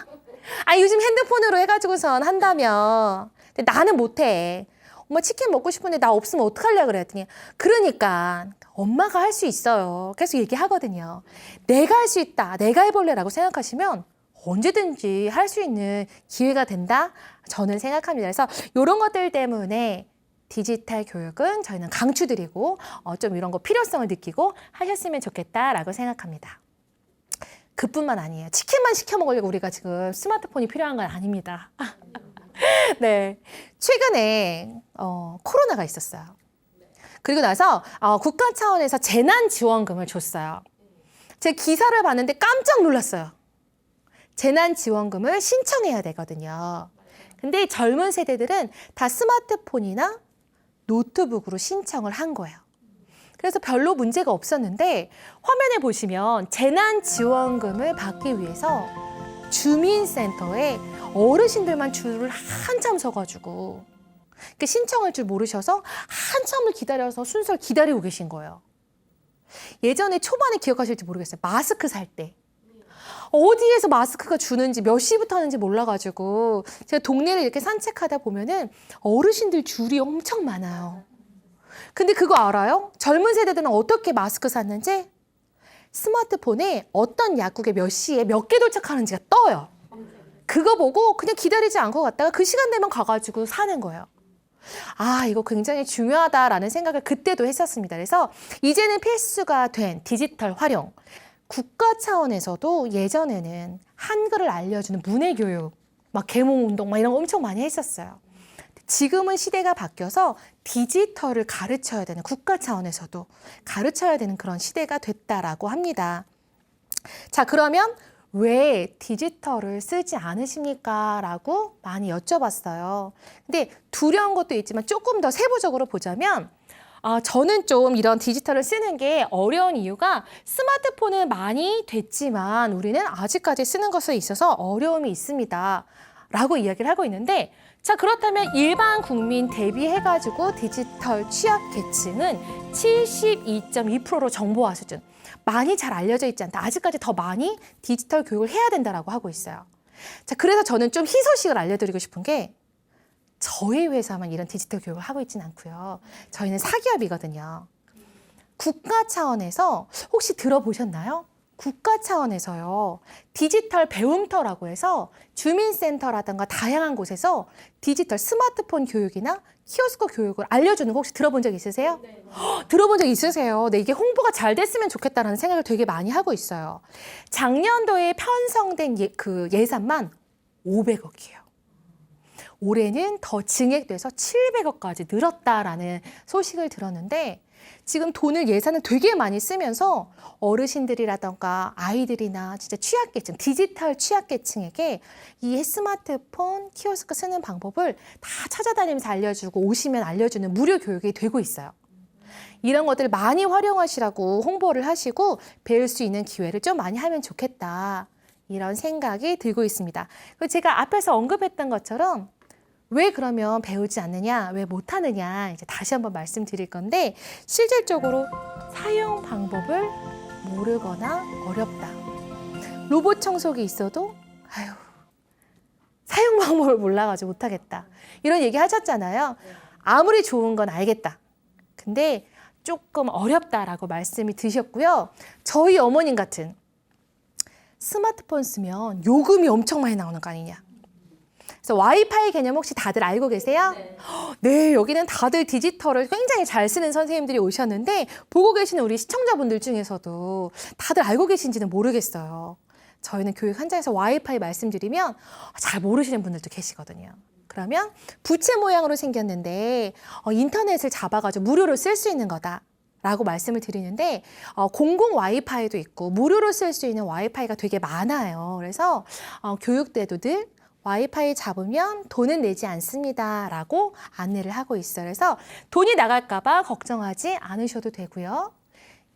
아, 요즘 핸드폰으로 해가지고선 한다며. 근데 나는 못해. 엄마 치킨 먹고 싶은데 나 없으면 어떡하려고 그랬더니 그러니까 엄마가 할 수 있어요. 계속 얘기하거든요. 내가 할 수 있다. 내가 해볼래라고 생각하시면 언제든지 할 수 있는 기회가 된다. 저는 생각합니다. 그래서 이런 것들 때문에 디지털 교육은 저희는 강추드리고 좀 이런 거 필요성을 느끼고 하셨으면 좋겠다라고 생각합니다. 그뿐만 아니에요. 치킨만 시켜 먹으려고 우리가 지금 스마트폰이 필요한 건 아닙니다. 네, 최근에 코로나가 있었어요. 그리고 나서 국가 차원에서 재난지원금을 줬어요. 제가 기사를 봤는데 깜짝 놀랐어요. 재난지원금을 신청해야 되거든요. 근데 젊은 세대들은 다 스마트폰이나 노트북으로 신청을 한 거예요. 그래서 별로 문제가 없었는데 화면에 보시면 재난지원금을 받기 위해서 주민센터에 어르신들만 줄을 한참 서가지고 신청할 줄 모르셔서 한참을 기다려서 순서를 기다리고 계신 거예요. 예전에 초반에 기억하실지 모르겠어요. 마스크 살 때. 어디에서 마스크가 주는지 몇 시부터 하는지 몰라가지고 제가 동네를 이렇게 산책하다 보면은 어르신들 줄이 엄청 많아요. 근데 그거 알아요? 젊은 세대들은 어떻게 마스크 샀는지 스마트폰에 어떤 약국에 몇 시에 몇 개 도착하는지가 떠요. 그거 보고 그냥 기다리지 않고 갔다가 그 시간 되면 가가지고 사는 거예요. 아, 이거 굉장히 중요하다라는 생각을 그때도 했었습니다. 그래서 이제는 필수가 된 디지털 활용. 국가 차원에서도 예전에는 한글을 알려주는 문해교육, 막 계몽운동 막 이런 거 엄청 많이 했었어요. 지금은 시대가 바뀌어서 디지털을 가르쳐야 되는, 국가 차원에서도 가르쳐야 되는 그런 시대가 됐다라고 합니다. 자, 그러면 왜 디지털을 쓰지 않으십니까? 라고 많이 여쭤봤어요. 근데 두려운 것도 있지만 조금 더 세부적으로 보자면 저는 좀 이런 디지털을 쓰는 게 어려운 이유가 스마트폰은 많이 됐지만 우리는 아직까지 쓰는 것에 있어서 어려움이 있습니다. 라고 이야기를 하고 있는데 자, 그렇다면 일반 국민 대비해가지고 디지털 취약 계층은 72.2%로 정보화 수준. 많이 잘 알려져 있지 않다. 아직까지 더 많이 디지털 교육을 해야 된다라고 하고 있어요. 자, 그래서 저는 좀 희소식을 알려드리고 싶은 게 저희 회사만 이런 디지털 교육을 하고 있지는 않고요. 저희는 사기업이거든요. 국가 차원에서 혹시 들어보셨나요? 국가 차원에서요. 디지털 배움터라고 해서 주민센터라든가 다양한 곳에서 디지털 스마트폰 교육이나 키오스크 교육을 알려주는 거 혹시 들어본 적 있으세요? 네. 들어본 적 있으세요? 네, 이게 홍보가 잘 됐으면 좋겠다라는 생각을 되게 많이 하고 있어요. 작년도에 편성된 그 예산만 500억이에요. 올해는 더 증액돼서 700억까지 늘었다라는 소식을 들었는데 지금 돈을 예산을 되게 많이 쓰면서 어르신들이라던가 아이들이나 진짜 취약계층, 디지털 취약계층에게 이 스마트폰, 키오스크 쓰는 방법을 다 찾아다니면서 알려주고 오시면 알려주는 무료 교육이 되고 있어요. 이런 것들 많이 활용하시라고 홍보를 하시고 배울 수 있는 기회를 좀 많이 하면 좋겠다. 이런 생각이 들고 있습니다. 그리고 제가 앞에서 언급했던 것처럼 왜 그러면 배우지 않느냐, 왜 못하느냐 이제 다시 한번 말씀드릴 건데 실질적으로 사용 방법을 모르거나 어렵다. 로봇 청소기 있어도 사용 방법을 몰라가지고 못하겠다. 이런 얘기 하셨잖아요. 아무리 좋은 건 알겠다. 근데 조금 어렵다라고 말씀이 드셨고요. 저희 어머님 같은 스마트폰 쓰면 요금이 엄청 많이 나오는 거 아니냐. 그래서 와이파이 개념 혹시 다들 알고 계세요? 네. 네, 여기는 다들 디지털을 굉장히 잘 쓰는 선생님들이 오셨는데 보고 계시는 우리 시청자분들 중에서도 다들 알고 계신지는 모르겠어요. 저희는 교육 현장에서 와이파이 말씀드리면 잘 모르시는 분들도 계시거든요. 그러면 부채 모양으로 생겼는데 인터넷을 잡아가지고 무료로 쓸 수 있는 거다. 라고 말씀을 드리는데 공공 와이파이도 있고 무료로 쓸 수 있는 와이파이가 되게 많아요. 그래서 교육 때도 늘 와이파이 잡으면 돈은 내지 않습니다 라고 안내를 하고 있어요. 그래서 돈이 나갈까 봐 걱정하지 않으셔도 되고요.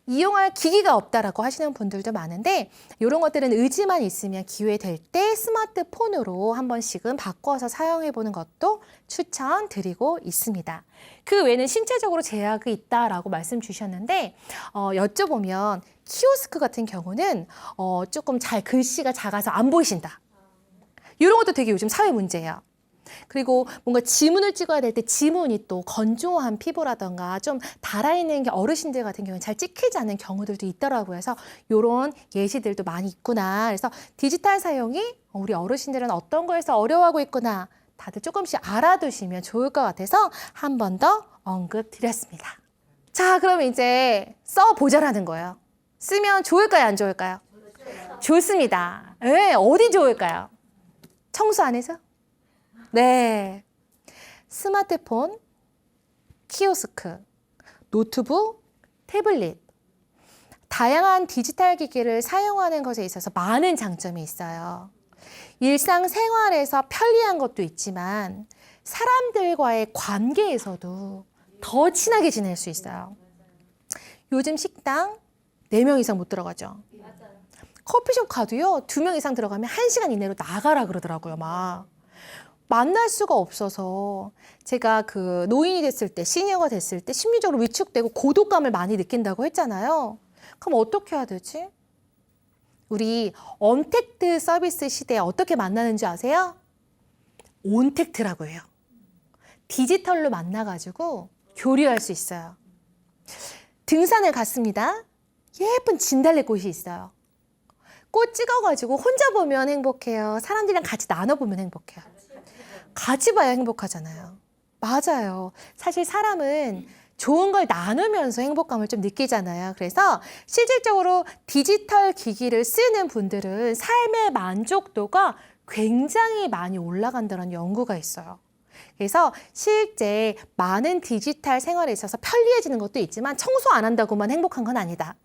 이용할 기기가 없다라고 하시는 분들도 많은데 이런 것들은 의지만 있으면 기회 될 때 스마트폰으로 한 번씩은 바꿔서 사용해 보는 것도 추천드리고 있습니다. 그 외에는 신체적으로 제약이 있다라고 말씀 주셨는데 여쭤보면 키오스크 같은 경우는 조금 잘 글씨가 작아서 안 보이신다. 이런 것도 되게 요즘 사회 문제예요. 그리고 뭔가 지문을 찍어야 될 때 지문이 또 건조한 피부라던가 좀 달아있는 게 어르신들 같은 경우는 잘 찍히지 않는 경우들도 있더라고요. 그래서 이런 예시들도 많이 있구나. 그래서 디지털 사용이 우리 어르신들은 어떤 거에서 어려워하고 있구나. 다들 조금씩 알아두시면 좋을 것 같아서 한 번 더 언급드렸습니다. 자, 그럼 이제 써보자라는 거예요. 쓰면 좋을까요? 안 좋을까요? 좋습니다. 네, 어디 좋을까요? 청소 안 해서? 네. 스마트폰, 키오스크, 노트북, 태블릿. 다양한 디지털 기기를 사용하는 것에 있어서 많은 장점이 있어요. 일상생활에서 편리한 것도 있지만 사람들과의 관계에서도 더 친하게 지낼 수 있어요. 요즘 식당 4명 이상 못 들어가죠. 커피숍 가도요, 2명 이상 들어가면 1시간 이내로 나가라 그러더라고요, 막. 만날 수가 없어서 제가 그 노인이 됐을 때, 시니어가 됐을 때 심리적으로 위축되고 고독감을 많이 느낀다고 했잖아요. 그럼 어떻게 해야 되지? 우리 언택트 서비스 시대에 어떻게 만나는지 아세요? 온택트라고 해요. 디지털로 만나가지고 교류할 수 있어요. 등산을 갔습니다. 예쁜 진달래꽃이 있어요. 꽃 찍어가지고 혼자 보면 행복해요. 사람들이랑 같이 나눠보면 행복해요. 같이 봐야 행복하잖아요. 맞아요. 사실 사람은 좋은 걸 나누면서 행복감을 좀 느끼잖아요. 그래서 실질적으로 디지털 기기를 쓰는 분들은 삶의 만족도가 굉장히 많이 올라간다는 연구가 있어요. 그래서 실제 많은 디지털 생활에 있어서 편리해지는 것도 있지만 청소 안 한다고만 행복한 건 아니다.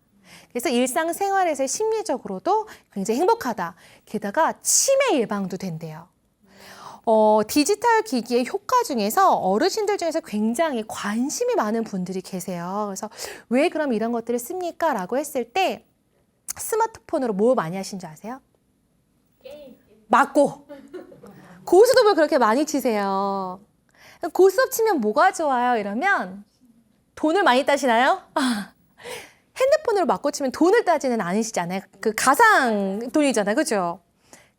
그래서 일상생활에서 심리적으로도 굉장히 행복하다. 게다가 치매 예방도 된대요. 디지털 기기의 효과 중에서 어르신들 중에서 굉장히 관심이 많은 분들이 계세요. 그래서 왜 그럼 이런 것들을 씁니까? 라고 했을 때 스마트폰으로 뭐 많이 하신 줄 아세요? 게임. 맞고 고스톱을 그렇게 많이 치세요. 고스톱 치면 뭐가 좋아요? 이러면 돈을 많이 따시나요? 핸드폰으로 맞고 치면 돈을 따지는 않으시잖아요. 그 가상 돈이잖아요. 그죠?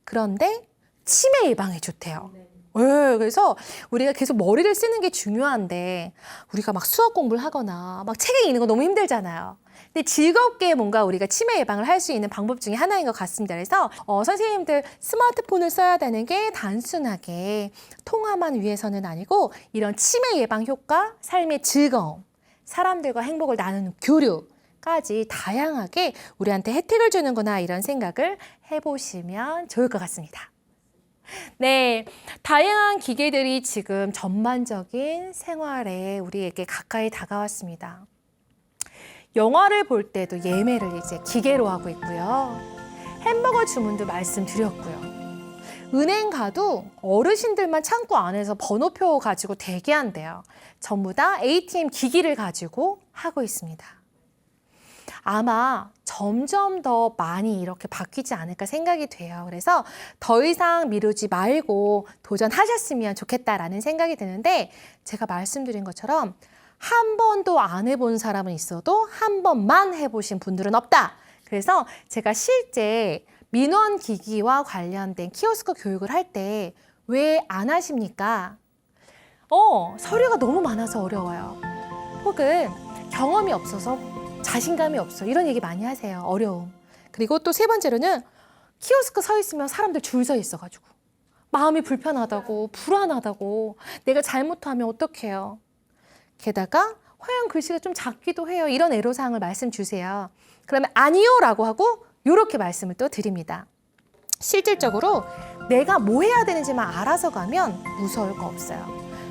그런데 치매 예방에 좋대요. 그래서 우리가 계속 머리를 쓰는 게 중요한데 우리가 막 수학 공부를 하거나 막 책에 읽는 거 너무 힘들잖아요. 근데 즐겁게 뭔가 우리가 치매 예방을 할 수 있는 방법 중에 하나인 것 같습니다. 그래서 선생님들 스마트폰을 써야 되는 게 단순하게 통화만 위해서는 아니고 이런 치매 예방 효과, 삶의 즐거움, 사람들과 행복을 나누는 교류까지 다양하게 우리한테 혜택을 주는구나 이런 생각을 해보시면 좋을 것 같습니다. 네, 다양한 기계들이 지금 전반적인 생활에 우리에게 가까이 다가왔습니다. 영화를 볼 때도 예매를 이제 기계로 하고 있고요. 햄버거 주문도 말씀드렸고요. 은행 가도 어르신들만 창구 안에서 번호표 가지고 대기한대요. 전부 다 ATM 기기를 가지고 하고 있습니다. 아마 점점 더 많이 이렇게 바뀌지 않을까 생각이 돼요. 그래서 더 이상 미루지 말고 도전하셨으면 좋겠다라는 생각이 드는데 제가 말씀드린 것처럼 한 번도 안 해본 사람은 있어도 한 번만 해보신 분들은 없다. 그래서 제가 실제 민원기기와 관련된 키오스크 교육을 할 때 왜 안 하십니까? 서류가 너무 많아서 어려워요. 혹은 경험이 없어서 자신감이 없어. 이런 얘기 많이 하세요. 어려움. 그리고 또 세 번째로는 키오스크 서 있으면 사람들 줄 서 있어가지고 마음이 불편하다고 불안하다고 내가 잘못하면 어떡해요. 게다가 화면 글씨가 좀 작기도 해요. 이런 애로사항을 말씀 주세요. 그러면 아니요 라고 하고 이렇게 말씀을 또 드립니다. 실질적으로 내가 뭐 해야 되는지만 알아서 가면 무서울 거 없어요.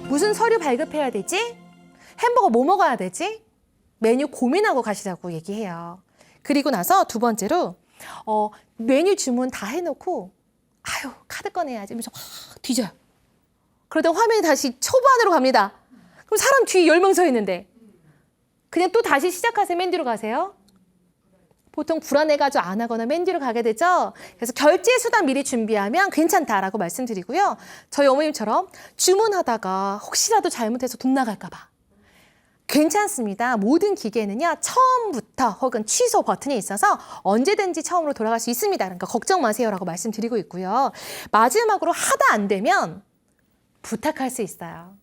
무슨 서류 발급해야 되지? 햄버거 뭐 먹어야 되지? 메뉴 고민하고 가시라고 얘기해요. 그리고 나서 두 번째로 메뉴 주문 다 해놓고 카드 꺼내야지 하면서 확 뒤져요. 그러다 화면이 다시 초반으로 갑니다. 그럼 사람 뒤에 10명 서 있는데 그냥 또 다시 시작하세요. 맨 뒤로 가세요. 보통 불안해가지고 안 하거나 맨 뒤로 가게 되죠. 그래서 결제 수단 미리 준비하면 괜찮다라고 말씀드리고요. 저희 어머님처럼 주문하다가 혹시라도 잘못해서 돈 나갈까 봐. 괜찮습니다. 모든 기계는요. 처음부터 혹은 취소 버튼이 있어서 언제든지 처음으로 돌아갈 수 있습니다. 그러니까 걱정 마세요라고 말씀드리고 있고요. 마지막으로 하다 안 되면 부탁할 수 있어요.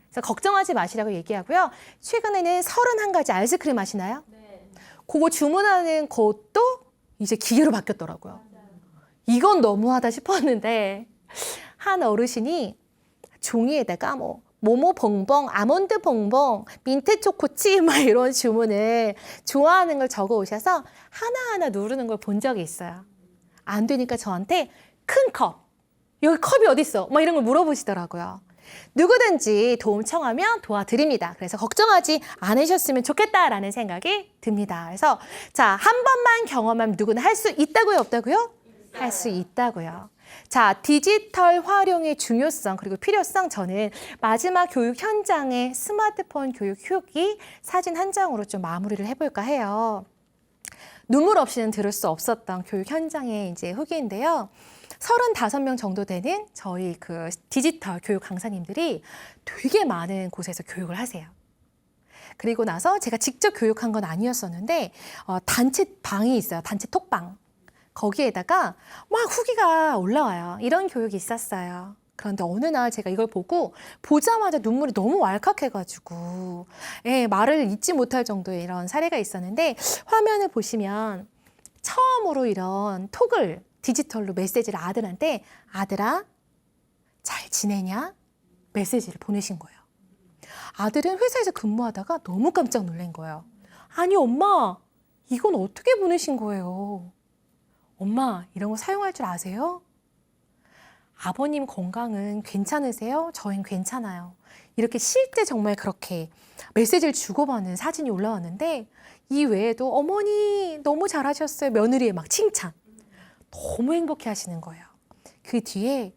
그래서 걱정하지 마시라고 얘기하고요. 최근에는 31가지 아이스크림 아시나요? 네. 그거 주문하는 것도 이제 기계로 바뀌었더라고요. 이건 너무하다 싶었는데 한 어르신이 종이에다가 모모 봉봉, 아몬드 봉봉, 민트 초코칩 막 이런 주문을 좋아하는 걸 적어 오셔서 하나하나 누르는 걸 본 적이 있어요. 안 되니까 저한테 큰 컵, 여기 컵이 어디 있어? 막 이런 걸 물어보시더라고요. 누구든지 도움 청하면 도와드립니다. 그래서 걱정하지 않으셨으면 좋겠다라는 생각이 듭니다. 그래서 한 번만 경험하면 누구나 할 수 있다고요, 없다고요? 할 수 있다고요. 디지털 활용의 중요성 그리고 필요성 저는 마지막 교육 현장의 스마트폰 교육 후기 사진 한 장으로 좀 마무리를 해볼까 해요. 눈물 없이는 들을 수 없었던 교육 현장의 이제 후기인데요. 35명 정도 되는 저희 그 디지털 교육 강사님들이 되게 많은 곳에서 교육을 하세요. 그리고 나서 제가 직접 교육한 건 아니었었는데 단체 방이 있어요. 단체 톡방. 거기에다가 막 후기가 올라와요. 이런 교육이 있었어요. 그런데 어느 날 제가 이걸 보자마자 눈물이 너무 왈칵해가지고 말을 잊지 못할 정도의 이런 사례가 있었는데 화면을 보시면 처음으로 이런 톡을 디지털로 메시지를 아들한테 아들아 잘 지내냐? 메시지를 보내신 거예요. 아들은 회사에서 근무하다가 너무 깜짝 놀란 거예요. 아니 엄마 이건 어떻게 보내신 거예요? 엄마 이런 거 사용할 줄 아세요? 아버님 건강은 괜찮으세요? 저희는 괜찮아요. 이렇게 쉴 때 정말 그렇게 메시지를 주고받는 사진이 올라왔는데 이 외에도 어머니 너무 잘하셨어요. 며느리의 막 칭찬. 너무 행복해 하시는 거예요. 그 뒤에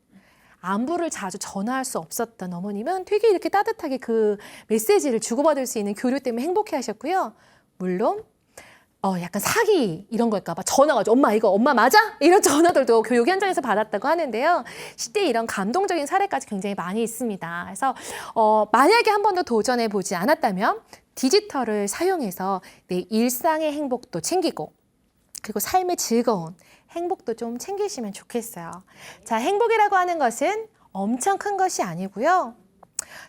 안부를 자주 전화할 수 없었던 어머님은 되게 이렇게 따뜻하게 그 메시지를 주고받을 수 있는 교류 때문에 행복해 하셨고요. 물론 약간 사기 이런 걸까 봐 전화가 오죠. 엄마 이거 엄마 맞아? 이런 전화들도 교육 현장에서 받았다고 하는데요. 실제 이런 감동적인 사례까지 굉장히 많이 있습니다. 그래서 만약에 한 번도 도전해 보지 않았다면 디지털을 사용해서 내 일상의 행복도 챙기고 그리고 삶의 즐거운 행복도 좀 챙기시면 좋겠어요. 행복이라고 하는 것은 엄청 큰 것이 아니고요.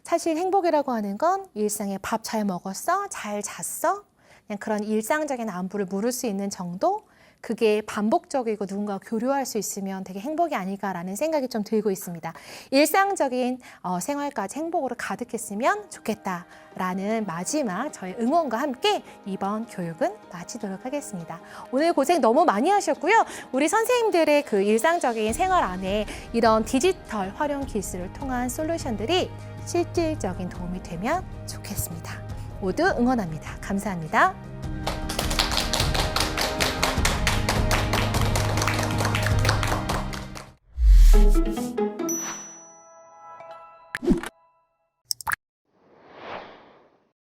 사실 행복이라고 하는 건 일상에 밥 잘 먹었어? 잘 잤어? 그냥 그런 일상적인 안부를 물을 수 있는 정도? 그게 반복적이고 누군가 교류할 수 있으면 되게 행복이 아닐까라는 생각이 좀 들고 있습니다. 일상적인 생활까지 행복으로 가득했으면 좋겠다라는 마지막 저의 응원과 함께 이번 교육은 마치도록 하겠습니다. 오늘 고생 너무 많이 하셨고요. 우리 선생님들의 그 일상적인 생활 안에 이런 디지털 활용 기술을 통한 솔루션들이 실질적인 도움이 되면 좋겠습니다. 모두 응원합니다. 감사합니다.